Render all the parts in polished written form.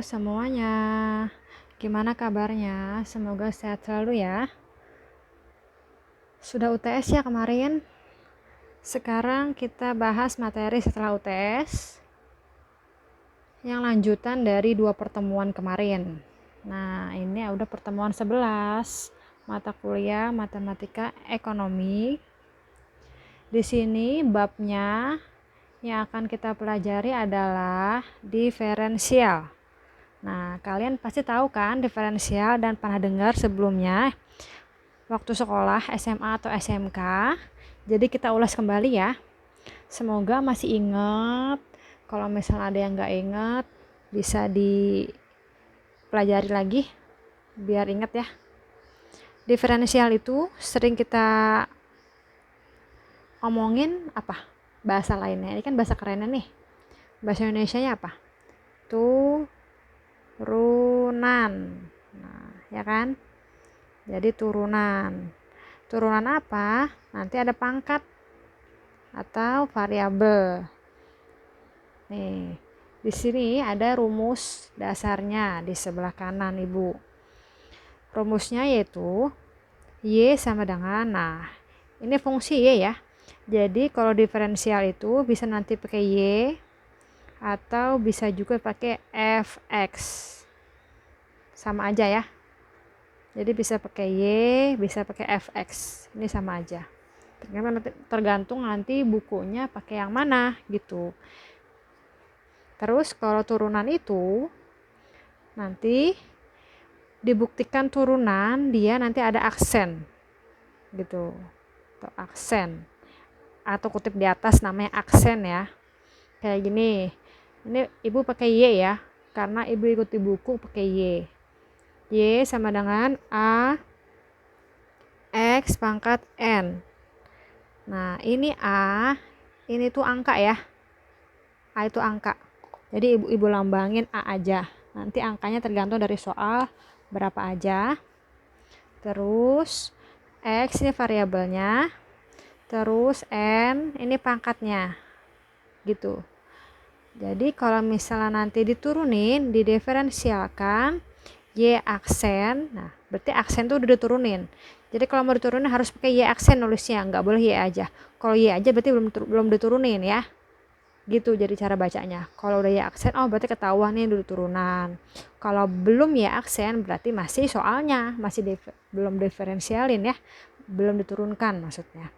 semuanya, gimana kabarnya? Semoga sehat selalu ya. Sudah UTS ya kemarin? Sekarang kita bahas materi setelah UTS yang lanjutan dari 2 pertemuan kemarin. Nah, ini udah pertemuan 11, mata kuliah matematika ekonomi. Di sini babnya yang akan kita pelajari adalah diferensial. Nah, kalian pasti tahu kan diferensial dan pernah dengar sebelumnya waktu sekolah SMA atau SMK. Jadi kita ulas kembali ya. Semoga masih ingat. Kalau misalnya ada yang nggak ingat, bisa dipelajari lagi biar ingat ya. Diferensial itu sering kita omongin apa? Bahasa lainnya. Ini kan bahasa kerennya nih. Bahasa Indonesianya apa? Turunan. Nah, ya kan? Jadi turunan. Turunan apa? Nanti ada pangkat atau variabel. Nih, di sini ada rumus dasarnya di sebelah kanan Ibu. Rumusnya yaitu Y sama dengan, nah, ini fungsi Y ya. Jadi kalau diferensial itu bisa nanti pakai Y atau bisa juga pakai fx. Sama aja ya. Jadi bisa pakai Y, bisa pakai fx. Ini sama aja. Tergantung nanti bukunya pakai yang mana gitu. Terus kalau turunan itu nanti dibuktikan turunan, dia nanti ada aksen gitu. Atau aksen. Atau kutip di atas namanya aksen ya. Kayak gini. Ini Ibu pakai Y ya. Karena Ibu ikuti buku pakai Y. Y sama dengan A X pangkat N. Nah, ini A, ini tuh angka ya. A itu angka. Jadi Ibu lambangin A aja. Nanti angkanya tergantung dari soal berapa aja. Terus X ini variabelnya. Terus N ini pangkatnya. Gitu. Jadi kalau misalnya nanti diturunin, didiferensialkan, Y aksen, nah berarti aksen tuh udah diturunin. Jadi kalau mau diturunin harus pakai Y aksen nulisnya, nggak boleh Y aja. Kalau Y aja berarti belum diturunin ya. Gitu jadi cara bacanya. Kalau udah Y aksen, oh berarti ketahuan nih dulu turunan. Kalau belum Y aksen berarti masih soalnya, masih belum diferensialin ya. Belum diturunkan maksudnya.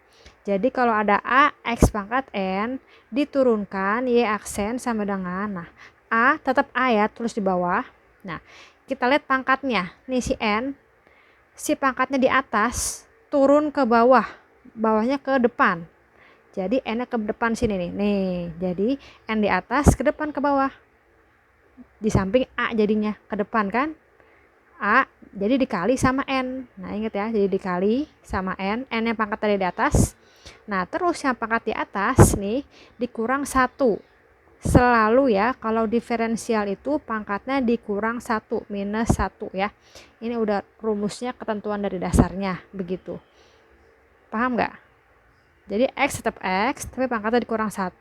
Jadi kalau ada A X pangkat N diturunkan Y aksen sama dengan, nah A tetap A ya, tulis di bawah. Nah, kita lihat pangkatnya. Nih si N, si pangkatnya di atas, turun ke bawah. Bawahnya ke depan. Jadi N-nya ke depan sini nih. Nih, jadi N di atas ke depan ke bawah. Di samping A jadinya ke depan kan? A jadi dikali sama N. Nah, ingat ya, jadi dikali sama N. N-nya pangkat tadi di atas. Nah, terus yang pangkat di atas nih dikurang 1. Selalu ya, kalau diferensial itu pangkatnya dikurang 1, minus 1 ya. Ini udah rumusnya, ketentuan dari dasarnya begitu. Paham nggak? Jadi X tetap X, tapi pangkatnya dikurang 1,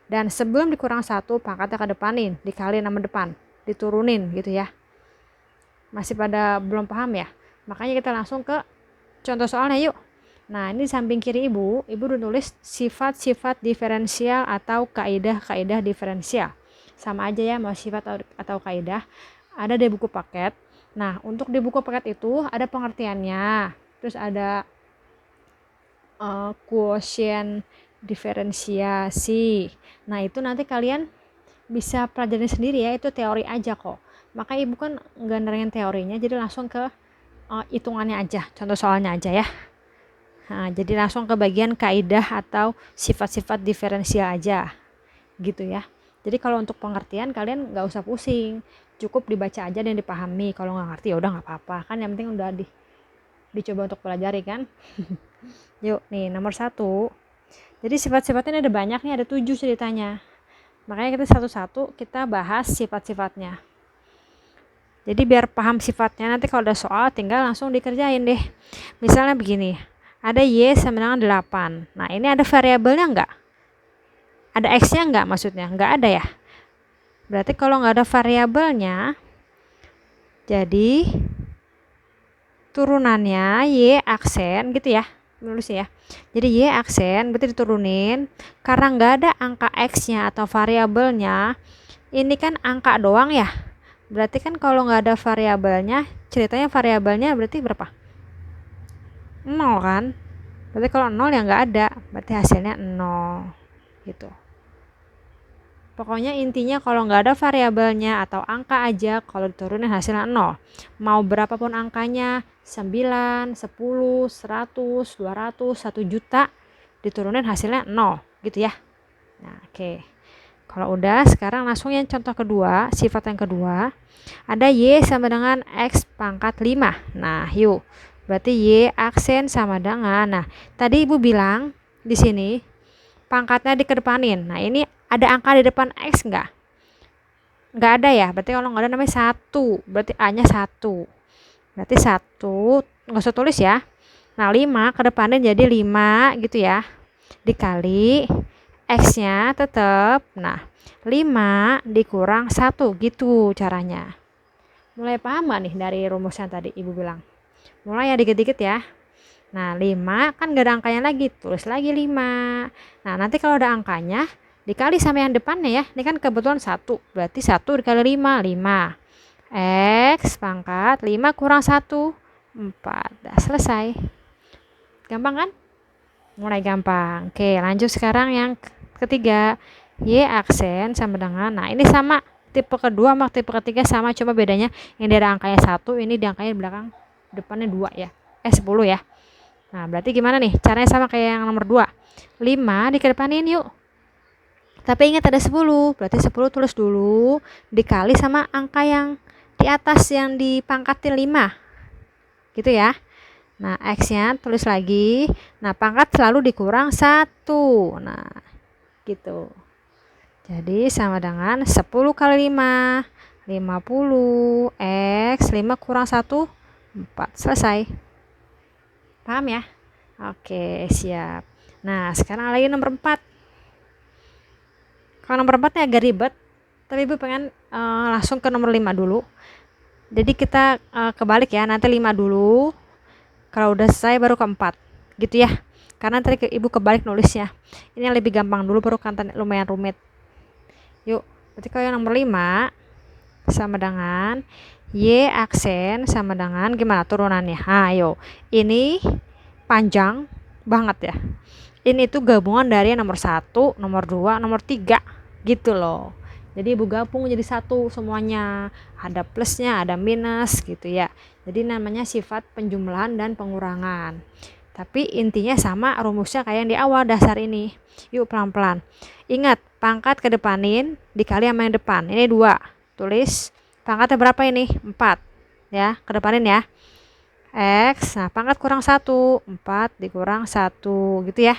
dan sebelum dikurang 1 pangkatnya ke depanin, dikali nama depan, diturunin gitu ya. Masih pada belum paham ya? Makanya kita langsung ke contoh soalnya yuk. Nah, ini di samping kiri Ibu udah nulis sifat-sifat diferensial atau kaidah-kaidah diferensial. Sama aja ya, mau sifat atau kaidah. Ada di buku paket. Nah, untuk di buku paket itu ada pengertiannya. Terus ada quotient diferensiasi. Nah, itu nanti kalian bisa pelajari sendiri ya, itu teori aja kok. Makanya Ibu kan nggak nerangin teorinya, jadi langsung ke hitungannya aja, contoh soalnya aja ya. Nah, jadi langsung ke bagian kaidah atau sifat-sifat diferensial aja gitu ya. Jadi kalau untuk pengertian kalian nggak usah pusing, cukup dibaca aja dan dipahami. Kalau nggak ngerti ya udah nggak apa-apa, kan yang penting udah dicoba untuk pelajari kan. Yuk nih nomor 1. Jadi sifat-sifatnya ada banyak nih, ada 7 ceritanya. Makanya kita satu-satu kita bahas sifat-sifatnya. Jadi biar paham sifatnya, nanti kalau ada soal tinggal langsung dikerjain deh. Misalnya begini, ada Y sama dengan 8. Nah, ini ada variabelnya enggak? Ada X-nya enggak maksudnya? Enggak ada ya? Berarti kalau enggak ada variabelnya, Jadi turunannya Y aksen gitu ya, menulis ya. Jadi Y aksen berarti diturunin karena nggak ada angka X-nya atau variabelnya. Ini kan angka doang ya. Berarti kan kalau nggak ada variabelnya, ceritanya variabelnya berarti berapa? 0 kan? Berarti kalau 0 ya nggak ada, berarti hasilnya 0 gitu. Pokoknya intinya kalau nggak ada variabelnya atau angka aja, kalau diturunin hasilnya 0. Mau berapapun angkanya, 9, 10, 100, 200, 1 juta, diturunin hasilnya 0 gitu ya. Nah, oke. Kalau udah, sekarang langsung yang contoh kedua, sifat yang kedua. Ada Y sama dengan X pangkat 5. Nah, yuk. Berarti Y aksen sama dengan. Nah, tadi Ibu bilang di sini pangkatnya dikedepanin. Nah, ini ada angka di depan X enggak? Enggak ada ya. Berarti kalau enggak ada namanya 1. Berarti A-nya 1. Berarti 1, enggak usah tulis ya. Nah, 5 kedepanin jadi 5 gitu ya. Dikali X-nya tetap. Nah, 5 dikurang 1 gitu caranya. Mulai paham gak nih dari rumus yang tadi Ibu bilang? Mulai ya dikit-dikit ya. Nah, 5 kan gak ada angkanya lagi, tulis lagi 5. Nah, nanti kalau ada angkanya, dikali sama yang depannya ya. Ini kan kebetulan 1, berarti 1 dikali 5, 5. X pangkat 5 kurang 1, 4. Dah selesai. Gampang kan? Mulai gampang. Oke, lanjut sekarang yang ketiga. Y aksen sama dengan, nah ini sama. Tipe kedua sama tipe ketiga sama, coba bedanya yang ada angkanya 1, ini di angkanya di belakang depannya 2 ya. 10 ya. Nah, berarti gimana nih? Caranya sama kayak yang nomor 2. 5 dikedepanin yuk. Tapi ingat ada 10. Berarti 10 tulis dulu dikali sama angka yang di atas yang dipangkatin 5. Gitu ya. Nah, X-nya tulis lagi. Nah, pangkat selalu dikurang 1. Nah, gitu. Jadi sama dengan 10 kali 5. 50. X 5 kurang 1. 4. Selesai. Paham ya? Oke, siap. Nah, sekarang lagi nomor 4. Kalau nomor 4 nya agak ribet, tapi Ibu pengen langsung ke nomor 5 dulu. Jadi kita kebalik ya, nanti 5 dulu. Kalau udah selesai baru ke 4. Gitu ya. Karena tadi Ibu kebalik nulisnya. Ini yang lebih gampang dulu, baru kan lumayan rumit. Yuk, berarti kalau yang nomor 5 sama dengan Y aksen sama dengan gimana turunannya? Ayo, ini panjang banget ya. Ini tuh gabungan dari nomor 1, nomor 2, nomor 3 gitu loh. Jadi Ibu gabung jadi satu semuanya. Ada plusnya, ada minus gitu ya. Jadi namanya sifat penjumlahan dan pengurangan. Tapi intinya sama rumusnya kayak yang di awal dasar ini. Yuk pelan-pelan. Ingat, pangkat kedepanin dikali sama yang depan. Ini 2. Tulis pangkatnya berapa ini? 4. Ya, kedepanin ya. X, nah pangkat kurang 1, 4 dikurang 1 gitu ya.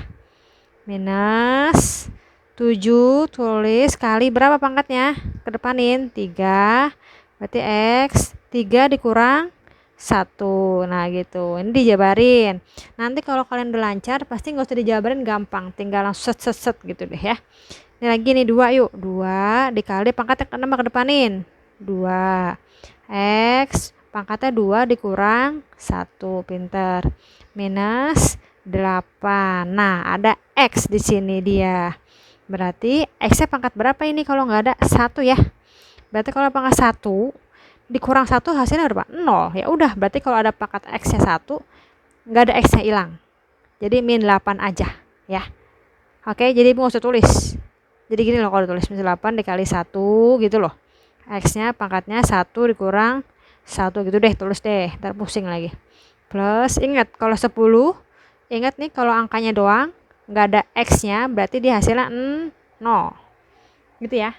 Minus 7, tulis kali berapa pangkatnya? Kedepanin 3, berarti X 3 dikurang 1. Nah gitu, ini dijabarin. Nanti kalau kalian udah lancar, pasti nggak usah dijabarin, gampang. Tinggal langsung set gitu deh ya. Ini lagi nih 2 yuk. 2 dikali pangkatnya ke 6 kedepanin. 2. X pangkatnya 2 dikurang 1, pinter. Minus 8. Nah, ada X di sini dia. Berarti X-nya pangkat berapa ini kalau nggak ada? 1 ya. Berarti kalau pangkat 1 dikurang 1 hasilnya berapa? 0. Ya udah, berarti kalau ada pangkat X-nya 1, nggak ada X-nya hilang. Jadi min 8 aja ya. Oke, jadi nggak usah tulis. Jadi gini loh kalau tulis min 8 dikali 1 gitu loh. X-nya pangkatnya 1 dikurang 1 gitu deh, tulis deh, ntar pusing lagi. Plus, ingat kalau 10, ingat nih kalau angkanya doang, nggak ada X-nya, berarti dia hasilnya 0. Gitu ya.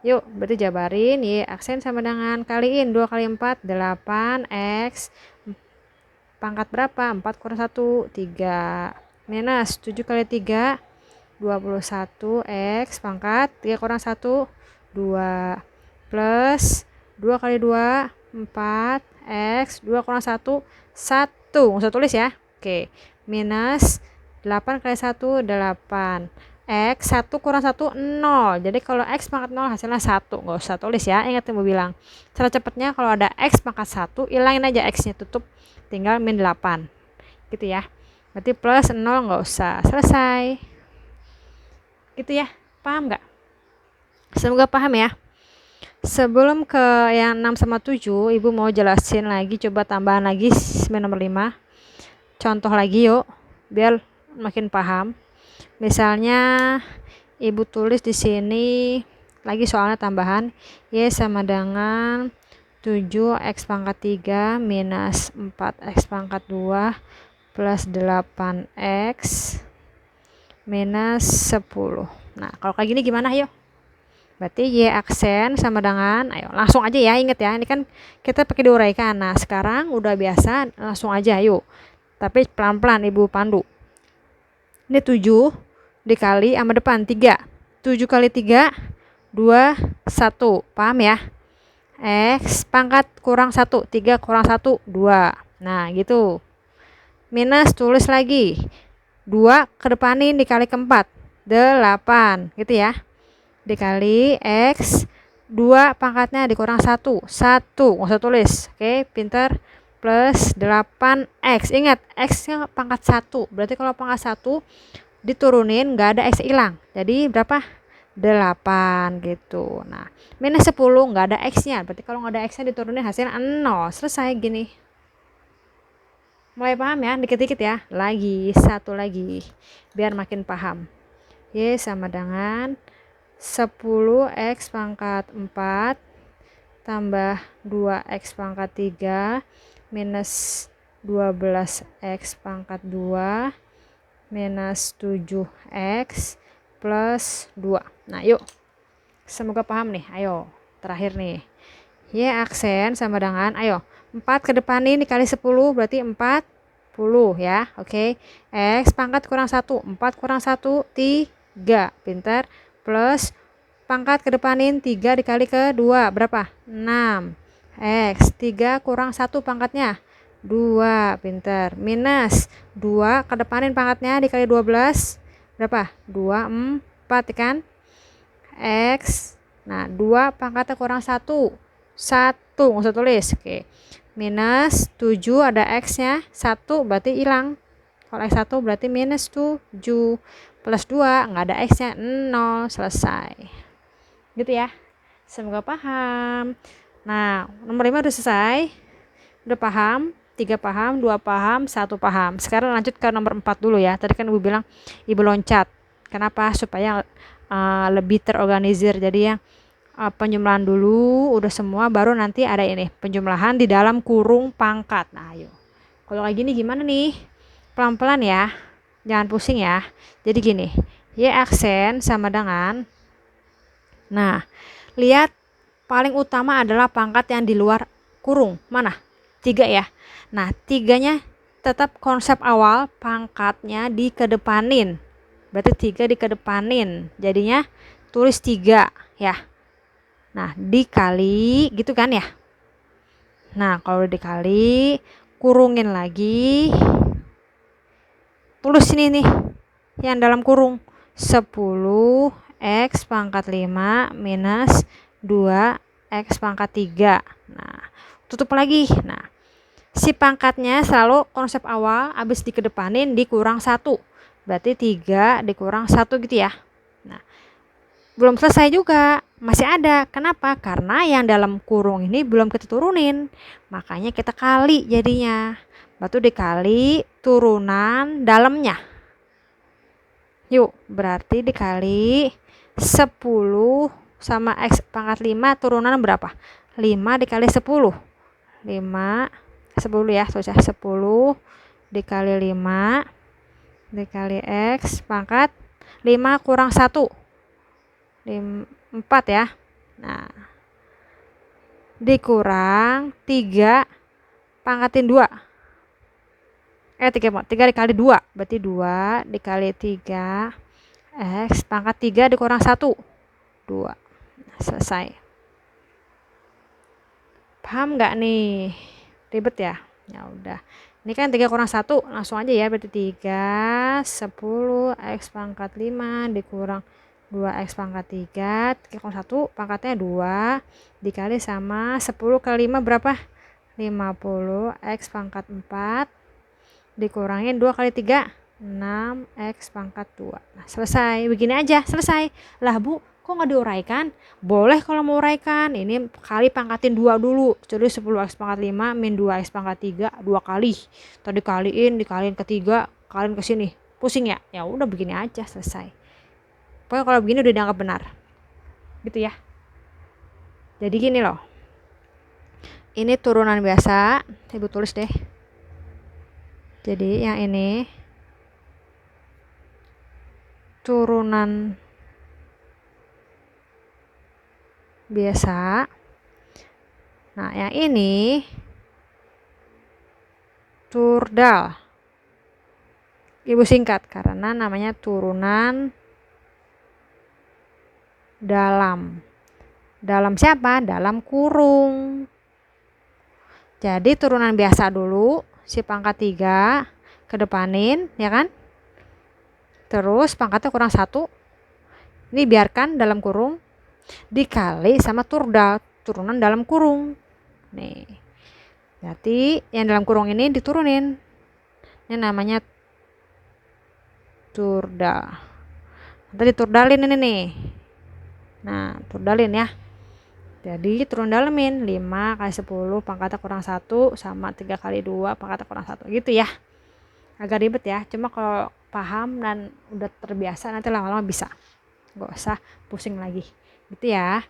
Yuk, berarti jabarin, Y aksen sama dengan kaliin 2 kali 4, 8, X pangkat berapa? 4 kurang 1, 3. Minus 7 kali 3, 21, X pangkat 3 kurang 1, 2. Plus 2 kali 2, 4, X 2 kurang 1, 1. Nggak usah tulis ya. Oke, minus 8 kali 1, 8. X 1 kurang 1 0. Jadi kalau X pangkat 0 hasilnya 1. Nggak usah tulis ya. Ingat ibu bilang. Cara cepatnya kalau ada X pangkat 1, hilangin aja X-nya, tutup. Tinggal min 8. Gitu ya. Berarti plus 0 nggak usah. Selesai. Gitu ya. Paham nggak? Semoga paham ya. Sebelum ke yang 6 sama 7, ibu mau jelasin lagi. Coba tambahan lagi nomor 5. Contoh lagi yuk. Biar makin paham. Misalnya ibu tulis di sini lagi soalnya tambahan Y sama dengan 7x pangkat 3 minus 4x pangkat 2 plus 8x minus 10. Nah, kalau kayak gini gimana yuk? Berarti Y aksen sama dengan, ayo langsung aja ya, inget ya, ini kan kita pakai diuraikan. Nah, sekarang udah biasa, langsung aja yuk. Tapi pelan-pelan ibu pandu. Ini 7 dikali sama depan 3. 7 kali 3 2 1. Paham ya? X pangkat kurang 1, 3 kurang 1 2. Nah, gitu. Minus tulis lagi. 2 kedepanin dikali ke 4 8, gitu ya. Dikali X 2 pangkatnya dikurang 1 1, nggak usah tulis. Oke, pinter. Plus 8x. Ingat, X-nya pangkat 1. Berarti kalau pangkat 1 diturunin nggak ada X hilang, jadi berapa? 8 gitu. Nah, minus 10 nggak ada X-nya, berarti kalau nggak ada X-nya diturunin hasilnya 0. Selesai gini. Mulai paham ya? Dikit-dikit ya. Lagi, satu lagi biar makin paham. Y sama dengan 10x pangkat 4 tambah 2x pangkat 3 minus 12x pangkat 2 minus 7x plus 2. Nah, yuk. Semoga paham nih. Ayo, terakhir nih. Y aksen sama dengan, ayo, 4 ke depan ini dikali 10, berarti 40 ya. Oke. X pangkat kurang 1. 4 kurang 1, 3. Pintar. Plus pangkat ke depanin 3 dikali ke 2, berapa? 6. X 3 kurang 1 pangkatnya 2, pinter. Minus 2 ke depanin pangkatnya dikali 12 berapa? 2 4 kan? X. Nah, 2 pangkatnya kurang 1 nggak usah tulis. Oke. Minus 7 ada X-nya 1 berarti hilang. Kalau X 1 berarti minus 7 plus 2 nggak ada X-nya 0. Selesai. Gitu ya. Semoga paham. Nah, nomor 5 udah selesai. Udah paham? 3 paham, 2 paham, 1 paham. Sekarang lanjut ke nomor 4 dulu ya. Tadi kan ibu bilang ibu loncat. Kenapa? Supaya lebih terorganisir. Jadi yang penjumlahan dulu udah semua, baru nanti ada ini penjumlahan di dalam kurung pangkat. Nah, ayo. Kalau kayak gini gimana nih? Pelan-pelan ya. Jangan pusing ya. Jadi gini, Y aksen sama dengan, nah, lihat paling utama adalah pangkat yang di luar kurung. Mana? 3 ya. Nah, 3-nya tetap konsep awal, pangkatnya dikedepanin. Berarti 3 dikedepanin. Jadinya tulis 3 ya. Nah, dikali gitu kan ya. Nah, kalau dikali, kurungin lagi. Tulis ini nih yang dalam kurung. 10x pangkat 5 minus 2x pangkat 3. Nah, tutup lagi. Nah, si pangkatnya selalu konsep awal, habis dikedepanin dikurang 1. Berarti 3 dikurang 1 gitu ya. Nah, belum selesai juga. Masih ada. Kenapa? Karena yang dalam kurung ini belum kita turunin. Makanya kita kali jadinya. Batu dikali turunan dalamnya. Yuk, berarti dikali 10 sama X pangkat 5 turunan berapa? 5 dikali 10. 5 10 ya, susah. 10 dikali 5 dikali X pangkat 5 kurang 1 4 ya. Nah, dikurang 3 pangkatin 2. 3 dikali 2 berarti 2 dikali 3 X pangkat 3 dikurang 1 2. Nah, selesai. Paham nggak nih? Ribet ya? Ya udah, Ini kan 3 kurang 1, langsung aja ya, berarti 3, 10 X pangkat 5 dikurang 2X pangkat 3, 3 kurang 1 pangkatnya 2, dikali sama 10 kali 5 berapa? 50 X pangkat 4, dikurangin 2 kali 3, 6X pangkat 2. Nah, selesai. Begini aja, selesai. Lah Bu, kok nggak diuraikan? Boleh kalau mau uraikan. Ini kali pangkatin 2 dulu. Jadi 10X pangkat 5 min 2X pangkat 3, 2 kali. Tadi dikaliin ke 3, kaliin ke sini. Pusing ya? Ya udah begini aja, selesai. Pokoknya kalau begini udah dianggap benar. Gitu ya. Jadi gini loh. Ini turunan biasa. Ibu tulis deh. Jadi yang ini turunan biasa. Nah, yang ini turdal. Ibu singkat karena namanya turunan dalam. Dalam siapa? Dalam kurung. Jadi turunan biasa dulu, si pangkat 3 kedepanin, ya kan? Terus pangkatnya kurang 1. Ini biarkan dalam kurung. Dikali sama turdal, turunan dalam kurung. Nih. Berarti yang dalam kurung ini diturunin. Ini namanya turdal. Nanti diturdalin ini nih. Nah, turdalin ya. Jadi turun dalemin 5 kali 10 pangkatnya kurang 1 sama 3 kali 2 pangkatnya kurang 1. Gitu ya. Agak ribet ya. Cuma kalau paham dan udah terbiasa nanti lama-lama bisa. Gak usah pusing lagi. Gitu ya.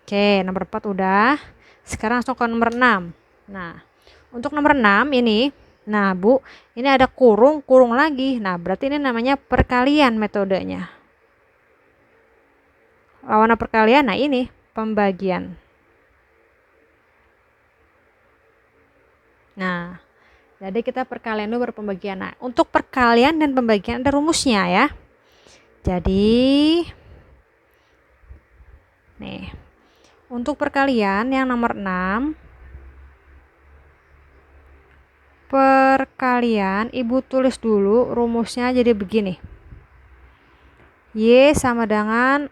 Oke, nomor 4 udah. Sekarang langsung ke nomor 6. Nah, untuk nomor 6 ini, nah Bu, ini ada kurung lagi. Nah, berarti ini namanya perkalian metodenya. Lawan perkalian, nah ini pembagian. Nah, jadi kita perkalian dulu baru pembagian. Nah, untuk perkalian dan pembagian ada rumusnya ya. Jadi, nih, untuk perkalian yang nomor 6, perkalian Ibu tulis dulu rumusnya jadi begini. Y sama dengan,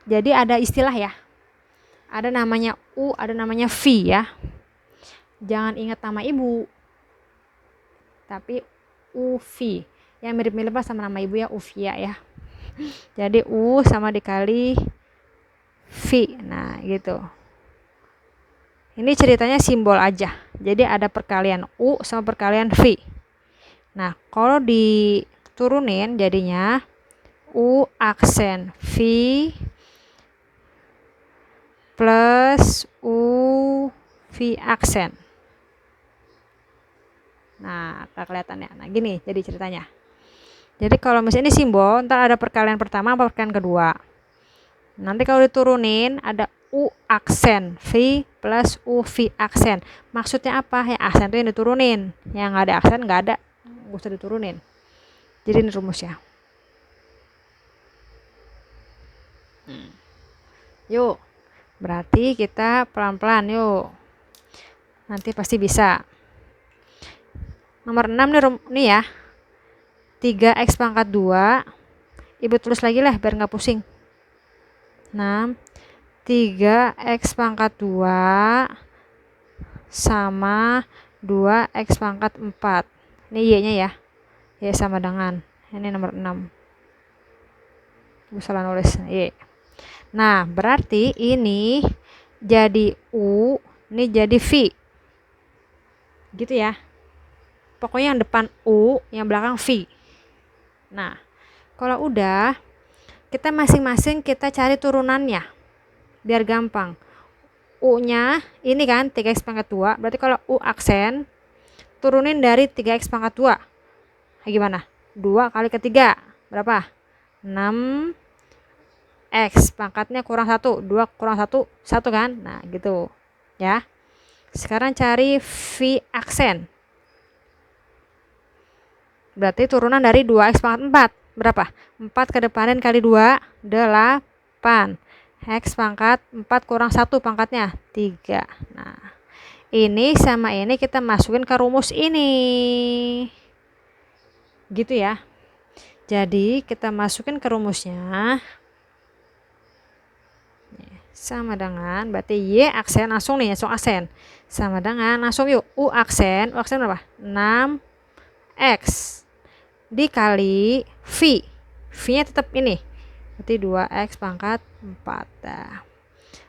jadi ada istilah ya. Ada namanya U, ada namanya V ya. Jangan ingat nama Ibu. Tapi UV. Yang mirip-mirip sama nama Ibu ya, Uvia ya. Jadi U sama dikali V. Nah, gitu. Ini ceritanya simbol aja. Jadi ada perkalian U sama perkalian V. Nah, kalau diturunin jadinya U aksen V plus U V aksen. Nah, kelihatannya. Nah, gini jadi ceritanya. Jadi kalau misalnya ini simbol, ntar ada perkalian pertama, perkalian kedua. Nanti kalau diturunin ada U aksen V plus U V aksen. Maksudnya apa? Ya aksen itu yang diturunin. Yang nggak ada aksen nggak ada, nggak usah diturunin. Jadi ini rumusnya. Yuk, berarti kita pelan-pelan yuk. Nanti pasti bisa. Nomor 6 nih ya. 3X pangkat 2. Ibu tulis lagi lah biar nggak pusing. 6. 3X pangkat 2 sama 2X pangkat 4. Ini Y-nya ya. Y sama dengan. Ini nomor 6. Ibu salah nulis. Y. Nah, berarti ini jadi U, ini jadi V. Gitu ya. Pokoknya yang depan U, yang belakang V. Nah, kalau udah, kita masing-masing kita cari turunannya. Biar gampang. U-nya, ini kan 3X pangkat 2. Berarti kalau U aksen, turunin dari 3X pangkat 2. Nah, gimana? 2 kali ketiga. Berapa? 6X. Pangkatnya kurang 1. 2 kurang 1, 1 kan? Nah, gitu. Ya. Sekarang cari V aksen. Berarti turunan dari 2X pangkat 4. Berapa? 4 kedepanin kali 2, 8. X pangkat 4 kurang 1 pangkatnya 3. Nah, ini sama ini kita masukin ke rumus ini. Gitu ya. Jadi kita masukin ke rumusnya. Sama dengan, berarti Y aksen langsung nih, langsung aksen. Sama dengan, langsung yuk, U aksen berapa? 6X dikali V. V-nya tetap ini. Berarti 2X pangkat 4. Nah,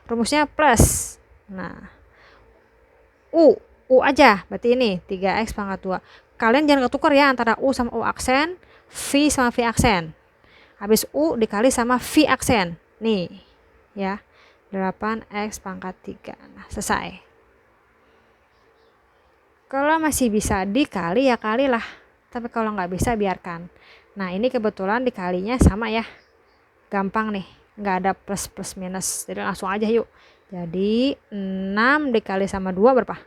rumusnya plus. Nah, U aja. Berarti ini 3X pangkat 2. Kalian jangan ketukar ya antara U sama U aksen, V sama V aksen. Habis U dikali sama V aksen. Nih, ya. 8X pangkat 3. Nah, selesai. Kalau masih bisa dikali ya kalilah. Tapi kalau nggak bisa biarkan. Nah, ini kebetulan dikalinya sama ya. Gampang nih. Nggak ada plus plus minus. Jadi langsung aja yuk. Jadi 6 dikali sama 2 berapa?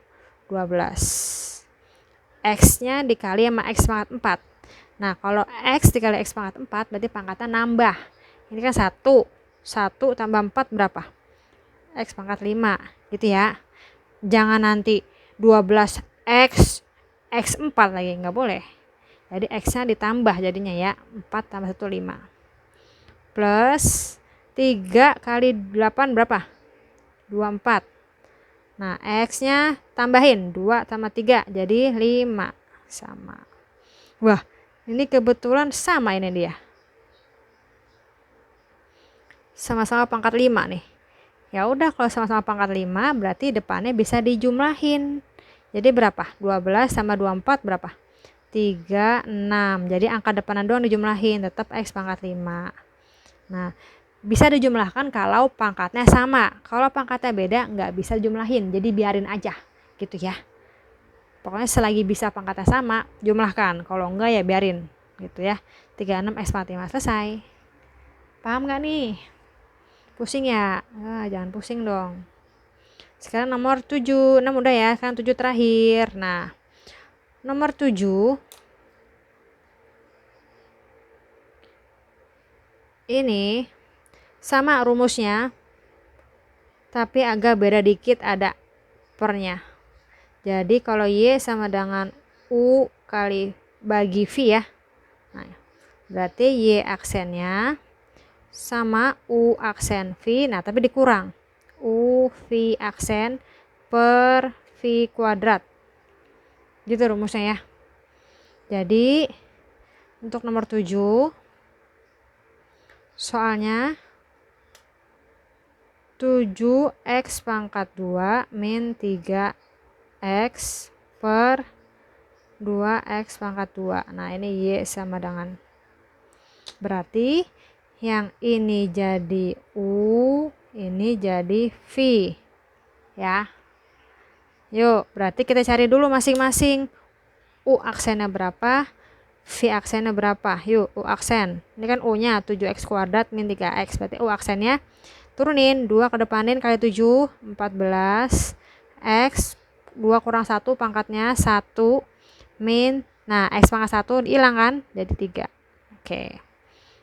12. X-nya dikali sama X pangkat 4. Nah, kalau X dikali X pangkat 4 berarti pangkatnya nambah. Ini kan 1. 1 tambah 4 berapa? X pangkat 5 gitu ya. Jangan nanti 12X X4 lagi, nggak boleh. Jadi X-nya ditambah jadinya ya. 4 tambah 1 5. Plus 3 kali 8 berapa? 24. Nah, X-nya tambahin 2 tambah 3 jadi 5. Sama. Wah, ini kebetulan sama ini dia. Sama-sama pangkat 5 nih. Ya udah, kalau sama-sama pangkat 5 berarti depannya bisa dijumlahin. Jadi berapa? 12 sama 24 berapa? 36. Jadi angka depanan doang dijumlahin, tetap X pangkat 5. Nah, bisa dijumlahkan kalau pangkatnya sama. Kalau pangkatnya beda nggak bisa dijumlahin, jadi biarin aja gitu ya. Pokoknya selagi bisa pangkatnya sama, jumlahkan. Kalau enggak ya biarin gitu ya. 36 X pangkat 5 selesai. Paham nggak nih? Pusing ya? Jangan pusing dong. Sekarang nomor 7. 6 udah ya, kan 7 terakhir. Nah, nomor 7 ini sama rumusnya, tapi agak beda dikit, ada pernya. Jadi kalau Y sama dengan U kali bagi V ya. Nah, berarti Y aksennya sama U aksen V, nah tapi dikurang. U V aksen per V kuadrat. Gitu rumusnya ya. Jadi untuk nomor 7 soalnya 7X pangkat 2 min 3X per 2X pangkat 2. Nah, ini Y sama dengan, berarti yang ini jadi U, ini jadi V ya. Yuk, berarti kita cari dulu masing-masing. U aksennya berapa, V aksennya berapa. Yuk, U aksen. Ini kan U-nya 7X kuadrat min 3X. Berarti U aksennya turunin 2 ke depanin kali 7, 14. X 2 kurang 1 pangkatnya 1 min, nah X pangkat 1 hilang kan, jadi 3. Oke.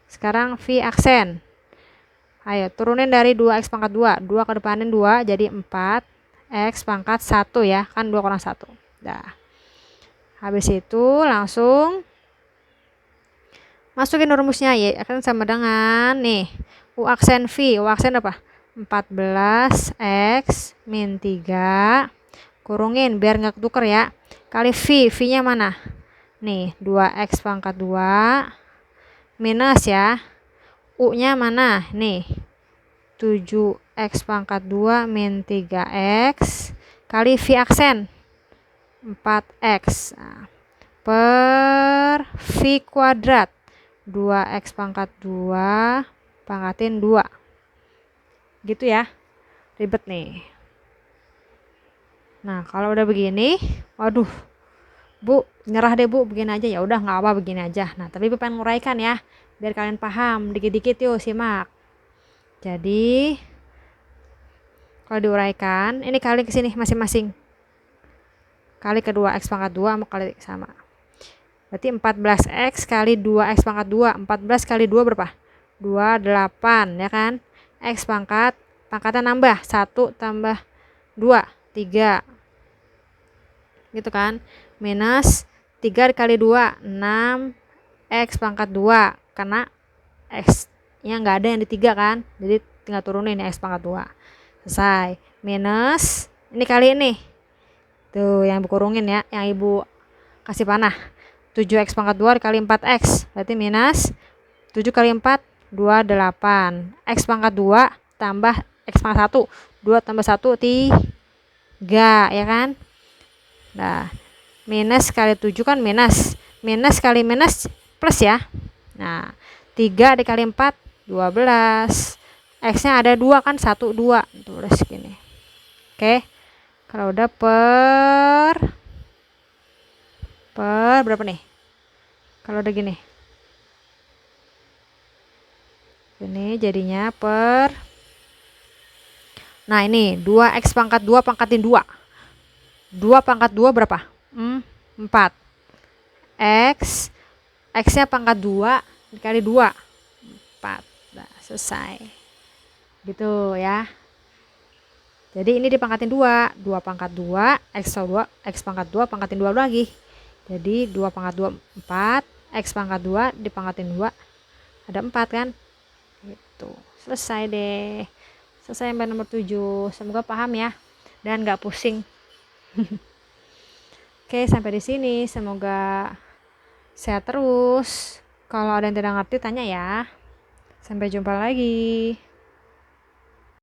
Sekarang V aksen. Ayo turunin dari 2X pangkat 2. 2 ke depanin 2 jadi 4. X pangkat 1 ya, kan 2 kurang 1. Dah. Habis itu langsung masukin rumusnya Y akan sama dengan nih U aksen V. U aksen apa? 14X min 3 kurungin biar nggak ketuker ya, kali V. V nya mana? Nih 2X pangkat 2 minus ya, U nya mana? Nih 7X pangkat 2 min 3X kali V aksen 4X. Nah, per V kuadrat 2X pangkat 2 pangkatin 2. Gitu ya. Ribet nih. Nah, kalau udah begini, waduh, Bu, nyerah deh Bu, begini aja. Ya udah nggak apa begini aja. Nah, tapi Bu pengen nguraikan ya, biar kalian paham. Dikit-dikit yuk, simak. Jadi, kalau diuraikan, ini kali ke sini masing-masing. Kali ke 2X pangkat 2 sama kali sama. Berarti 14X kali 2X pangkat 2. 14 kali 2 berapa? 28 ya kan? X pangkat, pangkatnya nambah 1 tambah 2, 3. gitu kan. Minus 3 dikali 2, 6 X pangkat 2, karena X nya nggak ada yang di 3 kan, jadi tinggal turunin ya X pangkat 2. Selesai. Minus, ini kali ini tuh yang ibu kurungin ya, yang ibu kasih panah, 7X pangkat 2 dikali 4X, berarti minus 7 kali 4, 28. X pangkat 2 tambah X pangkat 1, 2 tambah 1, 3, ya kan. Nah, minus kali 7 kan minus, minus kali minus plus ya. Nah, 3 dikali 4, 12. X nya ada 2 kan, 1, 2, tulis gini. Oke, kalau udah per berapa nih, kalau udah gini, ini jadinya per, nah ini 2X pangkat 2 pangkatin 2, 2 pangkat 2 berapa, 4. X nya pangkat 2 dikali 2, 4. Nah, selesai gitu ya. Jadi ini dipangkatin 2, 2 pangkat 2, X pangkat 2 pangkatin 2 lagi. Jadi 2 pangkat 2, 4, X pangkat 2 dipangkatin 2, ada 4 kan. Gitu. Selesai deh. Selesai sampai nomor 7. Semoga paham ya dan nggak pusing. Oke, sampai di sini. Semoga sehat terus. Kalau ada yang tidak ngerti tanya ya. Sampai jumpa lagi.